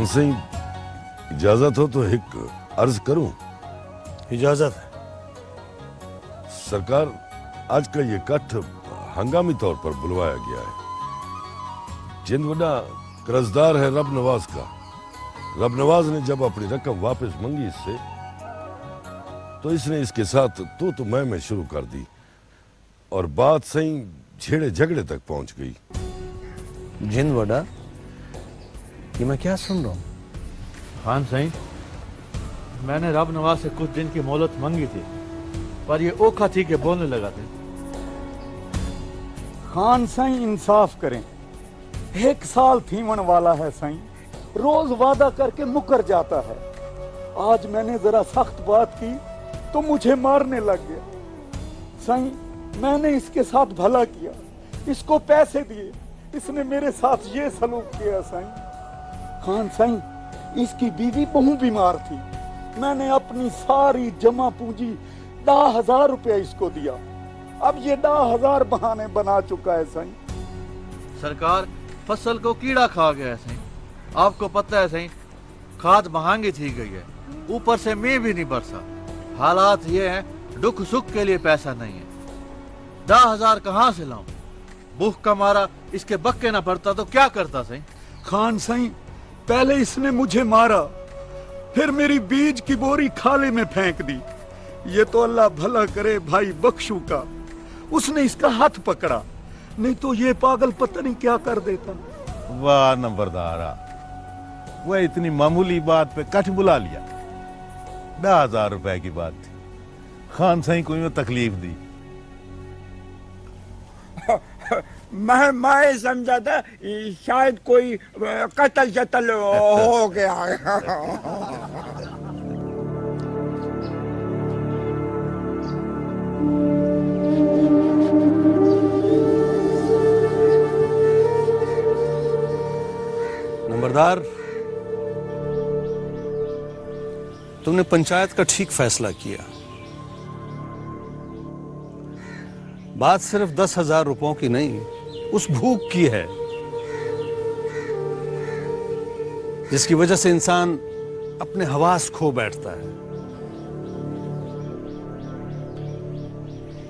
सही इजाजत हो तो एक अर्ज करूं। इजाजत है। सरकार, आज का ये इकट्ठ हंगामी तौर पर बुलवाया गया है। जिन वडा कर्जदार है रब नवाज का। रब नवाज ने जब अपनी रकम वापस मांगी इससे, तो इसने इसके साथ तो मैं शुरू कर दी और बात सही छेड़े झगड़े तक पहुंच गई। जिन वडा, ये मैं क्या सुन रहा हूँ? खान सही, मैंने रब नवाज से कुछ दिन की मोहलत मांगी थी, पर ये ओखा थी कि बोलने लगा थे। खान साईं इंसाफ करें, 1 साल थीवन वाला है साईं, रोज वादा करके मुकर जाता है। आज मैंने जरा सख्त बात की तो मुझे मारने लग गया। साईं, मैंने इसके साथ भला किया, इसको पैसे दिए, इसने मेरे साथ ये सलूक किया। साईं, खान साईं, इसकी बीवी बहुत बीमार थी, मैंने अपनी सारी जमा पूंजी 10,000 रुपया इसको दिया। अब ये 10,000 बहाने बना चुका है। साईं, सरकार, फसल को कीड़ा खा गया है सही। आपको पता है सही, खाद महंगी थी गई है, ऊपर से मैं भी नहीं बरसा। हालात ये हैं, दुख सुख के लिए पैसा नहीं है। 10,000 कहाँ से लाऊं? भूख का मारा इसके बक्के ना पड़ता तो क्या करता सही? खान साईं, पहले इसने मुझे मारा, फिर मेरी बीज की बोरी खाले में फेंक दी। ये तो अल्लाह भला करे भाई बख्शू का, उसने इसका हाथ पकड़ा, नहीं तो ये पागल पता नहीं क्या कर देता। वाह नंबरदारा, वह इतनी मामूली बात पे कट बुला लिया। 10,000 रुपए की बात थी, खान साईं को यूं तकलीफ दी। मैं समझा था शायद कोई कत्ल शतल हो गया। नंबरदार, तुमने पंचायत का ठीक फैसला किया। बात सिर्फ 10,000 रुपयों की नहीं, उस भूख की है जिसकी वजह से इंसान अपने हवास खो बैठता है।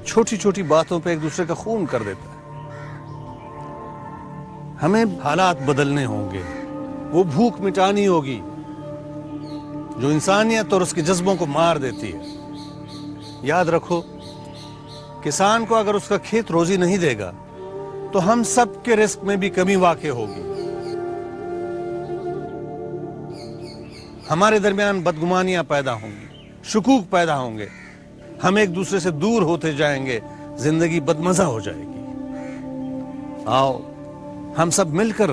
छोटी छोटी बातों पे एक दूसरे का खून कर देता है। हमें हालात बदलने होंगे, वो भूख मिटानी होगी जो इंसानियत और उसके जज्बों को मार देती है। याद रखो, किसान को अगर उसका खेत रोजी नहीं देगा तो हम सब के रिस्क में भी कमी वाक़ई होगी। हमारे दरमियान बदगुमानियां पैदा होंगी, शुकूक पैदा होंगे, हम एक दूसरे से दूर होते जाएंगे, जिंदगी बदमजा हो जाएगी। आओ हम सब मिलकर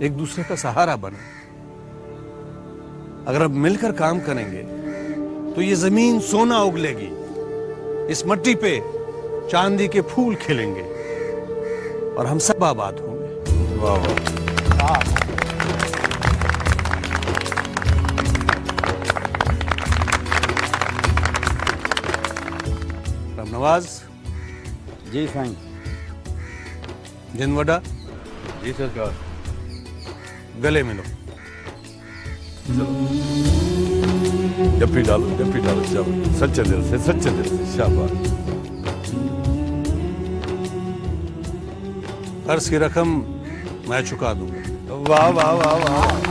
एक दूसरे का सहारा बने। अगर अब मिलकर काम करेंगे तो ये जमीन सोना उगलेगी, इस मिट्टी पे चांदी के फूल खिलेंगे और हम सब आबाद होंगे। वाह वाह। रब नवाज। जी साईं। जिनवडा। जी सरकार। गले मिलो। जप्पी डालो, चलो सच्चे दिल से शाबाश। कर्ज की रकम मैं चुका दूंगा। वाह वाह वाह वाह।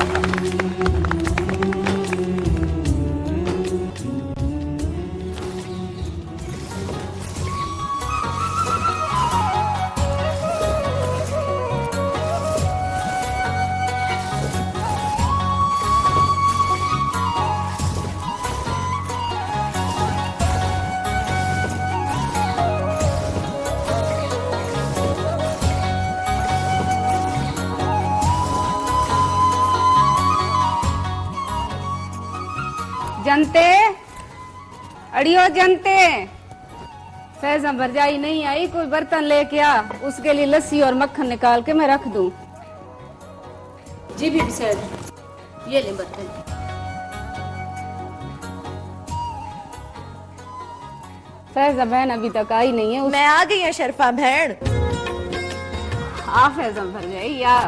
जनते, अड़ियो जनते, फैजा भरजाई नहीं आई, कोई बर्तन लेके आ, उसके लिए लस्सी और मक्खन निकाल के मैं रख दूं। जी बीबी साहब, ये ले बर्तन। फैजा बहन अभी तक आई नहीं है। मैं आ गई है शर्फा बहन। आ फैजा भरजाई या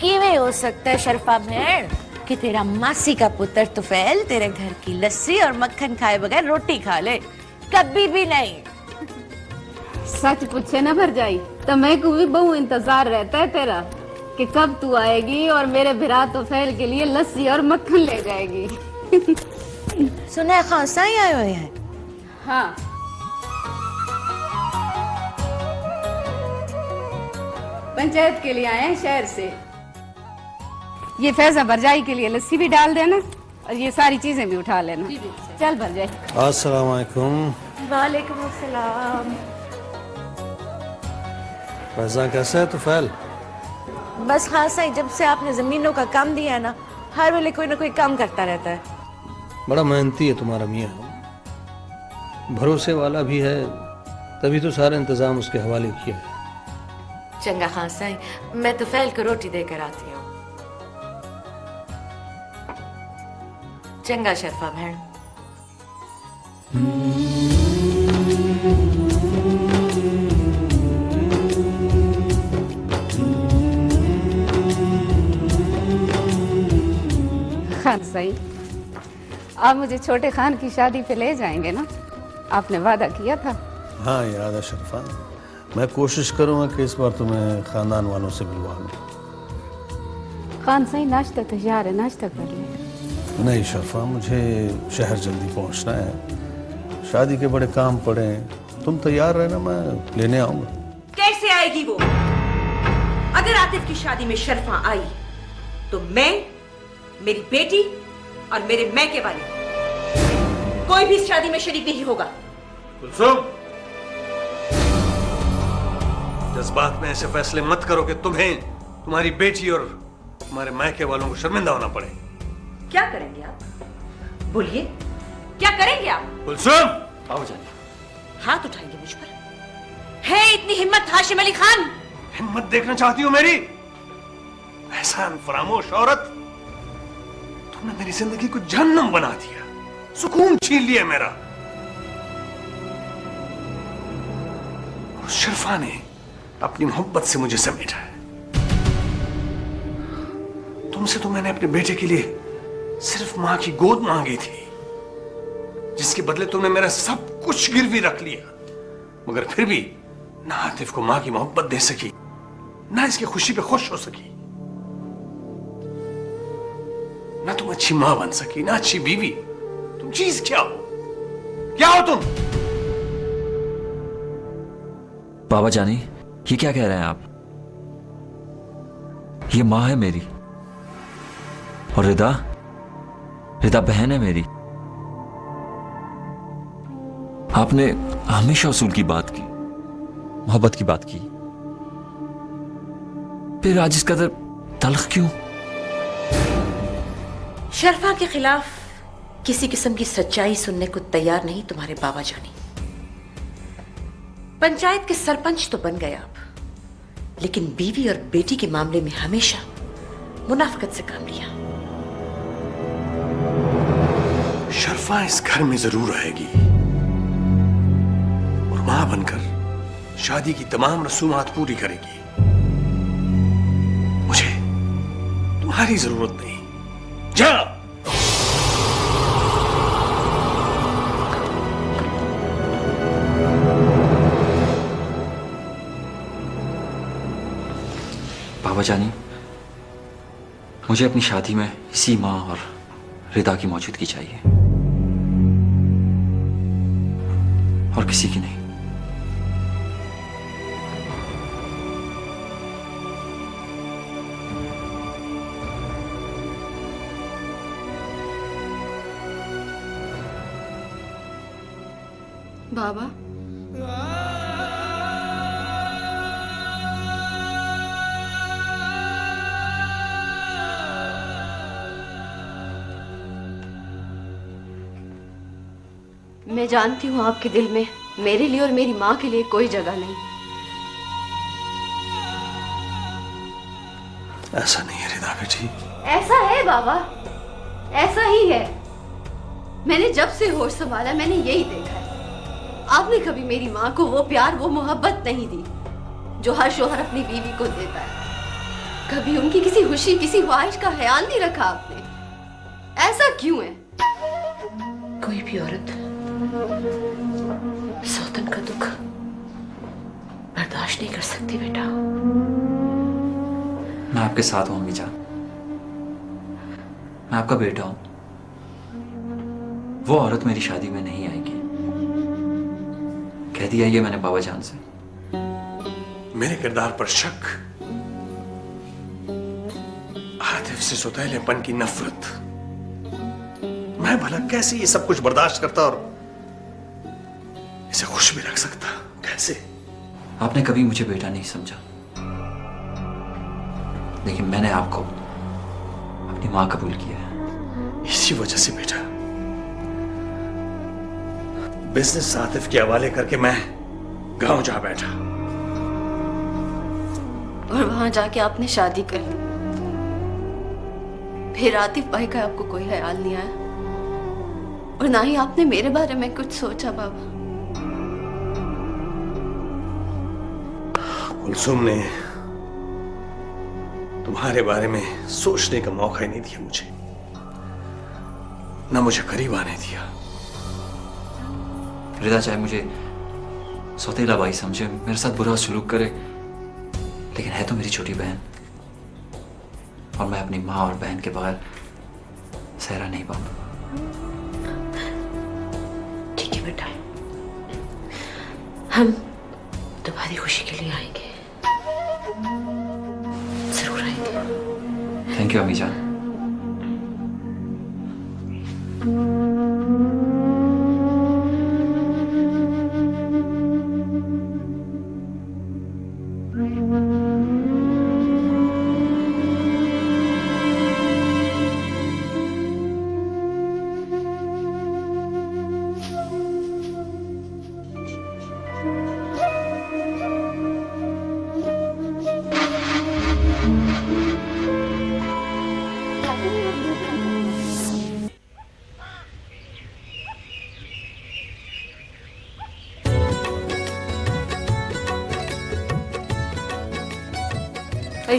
किवे हो सकता है शर्फा बहन? कि तेरा मासी का पुत्र तुफैल तेरे घर की लस्सी और मक्खन खाए बगैर रोटी खा ले, कभी भी नहीं। सच पूछे ना भरजाई, तो मैं को भी बहु इंतजार रहता है तेरा कि कब तू आएगी और मेरे भिरा तुफैल के लिए लस्सी और मक्खन ले जाएगी। सुना है खान साई आए हुए हैं? हाँ, पंचायत के लिए आए हैं शहर से। ये फैजा भरजाई के लिए लस्सी भी डाल देना और ये सारी चीजें भी उठा लेना। चल भरजाई। अस्सलाम वालेकुम। वालेकुम अस्सलाम। फैजा कैसा है तुफैल? बस खान साई, जब से आपने जमीनों का काम दिया है ना, हर वेले कोई ना कोई काम करता रहता है। बड़ा मेहनती है तुम्हारा मियाँ, भरोसे वाला भी है, तभी तो सारा इंतजाम उसके हवाले किया है। चंगा खान साई, मैं तुफैल को रोटी देकर आती हूँ। चंगा शर्फा बहन। खान साई, आप मुझे छोटे खान की शादी पे ले जाएंगे ना? आपने वादा किया था। हाँ याद है शर्फा, मैं कोशिश करूंगा कि इस बार तुम्हें खानदान वालों से मिलवा लूं। खान साई, नाश्ता तैयार है, नाश्ता कर ले। नहीं शर्फा, मुझे शहर जल्दी पहुंचना है, शादी के बड़े काम पड़े हैं। तुम तैयार रहना, मैं लेने आऊंगा। कैसे आएगी वो? अगर आतिफ की शादी में शर्फा आई तो मैं, मेरी बेटी और मेरे मैके वाले कोई भी इस शादी में शरीक नहीं होगा। कुलसुम, जज्बात में ऐसे फैसले मत करो कि तुम्हें, तुम्हारी बेटी और तुम्हारे मैके वालों को शर्मिंदा होना पड़े। क्या करेंगे आप? बोलिए, क्या करेंगे आप? कुलसुम! हाथ उठाएंगे मुझ पर? है इतनी हिम्मत हाशिम अली खान? हिम्मत देखना चाहती हो मेरी? एहसान फरामोश औरत, तुमने मेरी जिंदगी को जहन्नम बना दिया, सुकून छीन लिया मेरा। और शर्फा ने अपनी मोहब्बत से मुझे समेटा है। तुमसे तो मैंने अपने बेटे के लिए सिर्फ मां की गोद मांगी थी, जिसके बदले तुमने मेरा सब कुछ गिरवी रख लिया, मगर फिर भी ना आतिफ को मां की मोहब्बत दे सकी, ना इसकी खुशी पे खुश हो सकी। ना तुम अच्छी मां बन सकी, ना अच्छी बीवी। तुम चीज क्या हो? क्या हो तुम? बाबा जानी, ये क्या कह रहे हैं आप? ये मां है मेरी, और रिदा, रिदा बहन है मेरी। आपने हमेशा उसूल की बात की, मोहब्बत की बात की, फिर आज इस कदर तल्ख क्यों? शर्फा के खिलाफ किसी किस्म की सच्चाई सुनने को तैयार नहीं तुम्हारे बाबा जानी। पंचायत के सरपंच तो बन गए आप, लेकिन बीवी और बेटी के मामले में हमेशा मुनाफिकत से काम लिया। शर्फा इस घर में जरूर रहेगी और मां बनकर शादी की तमाम रसूमात पूरी करेगी। मुझे तुम्हारी जरूरत नहीं। जा। बाबा जानी, मुझे अपनी शादी में इसी मां और रिदा की मौजूदगी चाहिए, और किसी की नहीं। बाबा, मैं जानती हूँ आपके दिल में मेरे लिए और मेरी माँ के लिए कोई जगह नहीं। ऐसा नहीं है रिदा बेटी। ऐसा है बाबा, ऐसा ही है। मैंने जब से होश संभाला मैंने यही देखा है। आपने कभी मेरी माँ को वो प्यार, वो मोहब्बत नहीं दी जो हर शोहर अपनी बीवी को देता है। कभी उनकी किसी खुशी, किसी ख्वाहिश का ख्याल नहीं रखा आपने। ऐसा क्यों है? कोई भी औरत सौतन का दुख बर्दाश्त नहीं कर सकती बेटा। मैं आपके साथ हूं अम्मी जान। मैं आपका बेटा हूं। वो औरत मेरी शादी में नहीं आएगी। कह दिया ये मैंने बाबा जान से। मेरे किरदार पर शक, आतिफ से सौतेलेपन की नफरत, मैं भला कैसे ये सब कुछ बर्दाश्त करता और इसे खुश भी रख सकता? कैसे? आपने कभी मुझे बेटा नहीं समझा, लेकिन मैंने आपको अपनी मां कबूल किया है। इसी वजह से बेटा बिजनेस आतिफ के हवाले करके मैं गांव जा बैठा और वहां जाके आपने शादी कर ली। फिर आतिफ भाई का आपको कोई ख्याल नहीं आया और ना ही आपने मेरे बारे में कुछ सोचा बाबा। कुलसुम ने तुम्हारे बारे में सोचने का मौका ही नहीं दिया मुझे, ना मुझे करीब आने दिया। रिदा चाहे मुझे सौतेला भाई समझे, मेरे साथ बुरा सलूक करे, लेकिन है तो मेरी छोटी बहन, और मैं अपनी माँ और बहन के बगैर सहरा नहीं पाऊंगा। ठीक है बेटा, हम तुम्हारी खुशी के लिए आएंगे, जरूर आएंगे। थैंक यू अम्मी जान।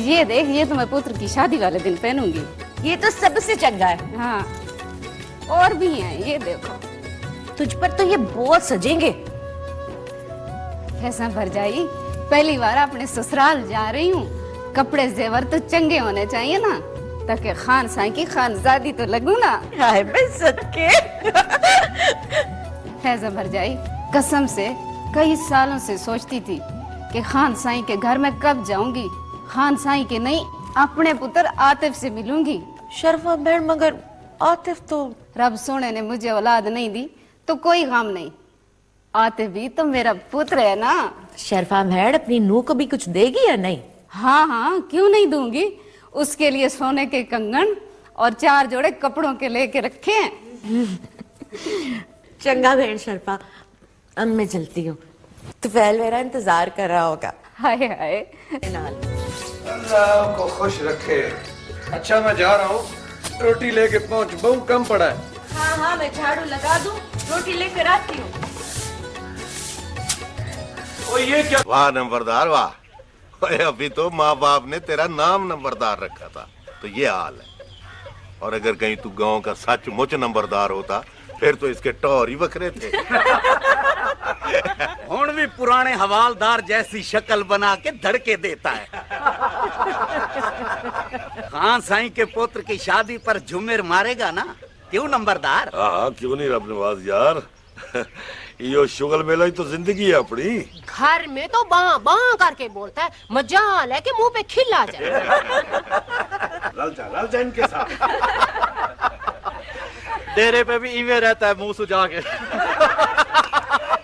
ये देख, ये तो मैं पुत्र की शादी वाले दिन पहनूंगी। ये तो सबसे चंगा है। हाँ, और भी हैं, ये देखो। तुझ पर तो ये बहुत सजेंगे। कैसा भरजाई, पहली बार अपने ससुराल जा रही हूँ, कपड़े जेवर तो चंगे होने चाहिए ना, ताकि खान साई की खानजादी तो लगूं ना। हाय मैं सदके। फैजा भरजाई, कसम से कई सालों से सोचती थी कि खान साई के घर में कब जाऊंगी, खान साई के नहीं अपने पुत्र आतिफ से मिलूंगी। शर्फा बहन, मगर आतिफ तो रब सोने ने मुझे औलाद नहीं दी तो कोई गम नहीं, आतिफ भी तो मेरा पुत्र है ना। शर्फा बहन अपनी नूह को भी कुछ देगी या नहीं? हाँ हाँ, क्यों नहीं दूंगी। उसके लिए सोने के कंगन और 4 जोड़े कपड़ों के लेके रखे हैं। चंगा बहन शर्फा, अब मैं चलती हूँ, तो फैल मेरा इंतजार कर रहा होगा। हाय हाय, अल्लाह को खुश रखे। अच्छा मैं जा रहा हूँ, रोटी लेके पहुँच, बहुत कम पड़ा है। हाँ हाँ, मैं झाड़ू लगा दूँ, रोटी लेकर आती हूँ। ओ ये क्या? वाह नंबरदार वाह। ओए, अभी तो माँ बाप ने तेरा नाम नंबरदार रखा था, तो ये हाल है। और अगर कहीं तू गांव का सचमुच नंबरदार होता, फिर तो इसके टौर ही बखरे थे। हुण भी पुराने हवालदार जैसी शक्ल बना के धड़के देता है। खान साईं के पुत्र की शादी पर झुमेर मारेगा ना, क्यों नंबरदार? हाँ, क्यों नहीं रब नवाज यार। यो शुगल मेला ही तो जिंदगी है अपनी। घर में तो बां बां करके बोलता है, मजाल है कि मुंह पे खिल आ जाए। लल जा इनके साथ। डेरे पे भी इवे रहता है, मुंह सुजा के।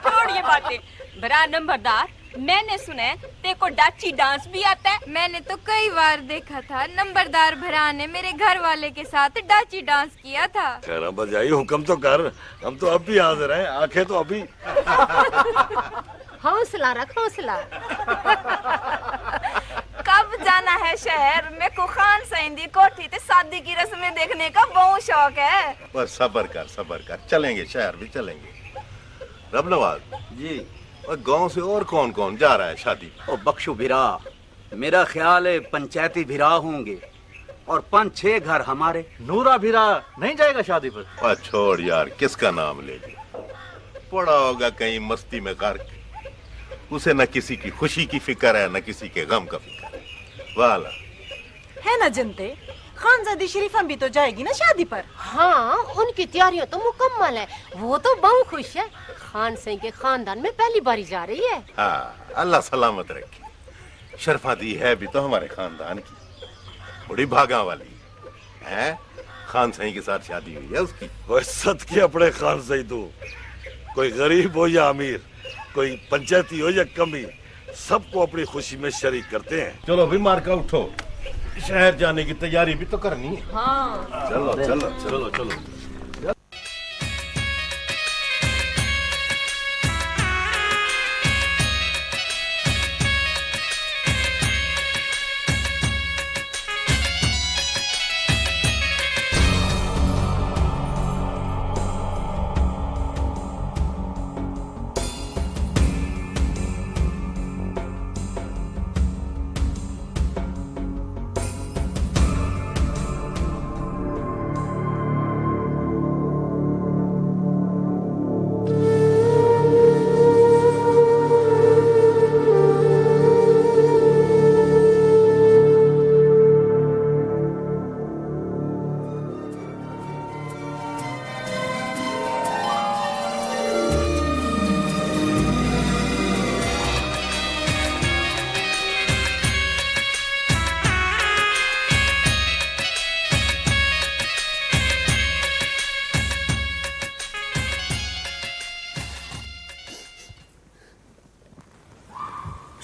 छोड़ ये बातें। बड़ा नंबरदार, मैंने सुना है तेरे को डाची डांस भी आता है। मैंने तो कई बार देखा था, नंबरदार भरा ने मेरे घर वाले के साथ डाची डांस किया था। खैर बजाई, हुक्म तो कर, हम तो अब भी हाजिर हैं, आंखें तो अभी। हौसला रख, हौसला। कब जाना है शहर? मेरे को खान साईं दी कोठी ते शादी की रस्में देखने का बहुत शौक है। पर सबर कर, चलेंगे, शहर भी चलेंगे। रब नवाज जी, और गांव से और कौन कौन जा रहा है शादी? ओ बख्शू भिरा, मेरा ख्याल है पंचायती भिरा होंगे। और 5-6 घर हमारे। नूरा भीरा नहीं जाएगा शादी पर? छोड़ यार, किसका नाम ले लिया, पड़ा होगा कहीं मस्ती में गर्क। उसे न किसी की खुशी की फिक्र है न किसी के गम का फिक्र है। वाला है ना जनते, खानजादी शरीफा भी तो जाएगी ना शादी पर। हाँ, उनकी तैयारियां तो मुकम्मल है। वो तो बहुत खुश है, खान सिंह के खानदान में पहली बारी जा रही है। हाँ, अल्लाह सलामत रखे। शर्फा दी है भी तो हमारे खानदान की, बड़ी भागा वाली है। खान सही के साथ शादी हुई है उसकी। वो सद के अपने खान सही तू, कोई गरीब हो या अमीर, कोई पंचायती हो या कमी, सबको अपनी खुशी में शरीक करते हैं। चलो भी मार का उठो, शहर जाने की तैयारी भी तो करनी है। हाँ। चलो चलो चलो चलो।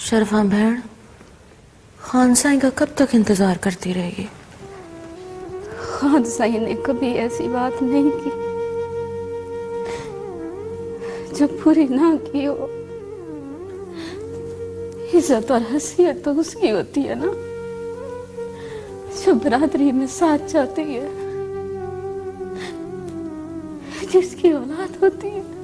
शर्फा बहन खान साईं का कब तक इंतजार करती रहेगी? खान साईं ने कभी ऐसी बात नहीं की जो पूरी ना की हो। इज्जत और हैसियत तो उसकी होती है ना जो बरादरी में साथ जाती है, जिसकी औलाद होती है।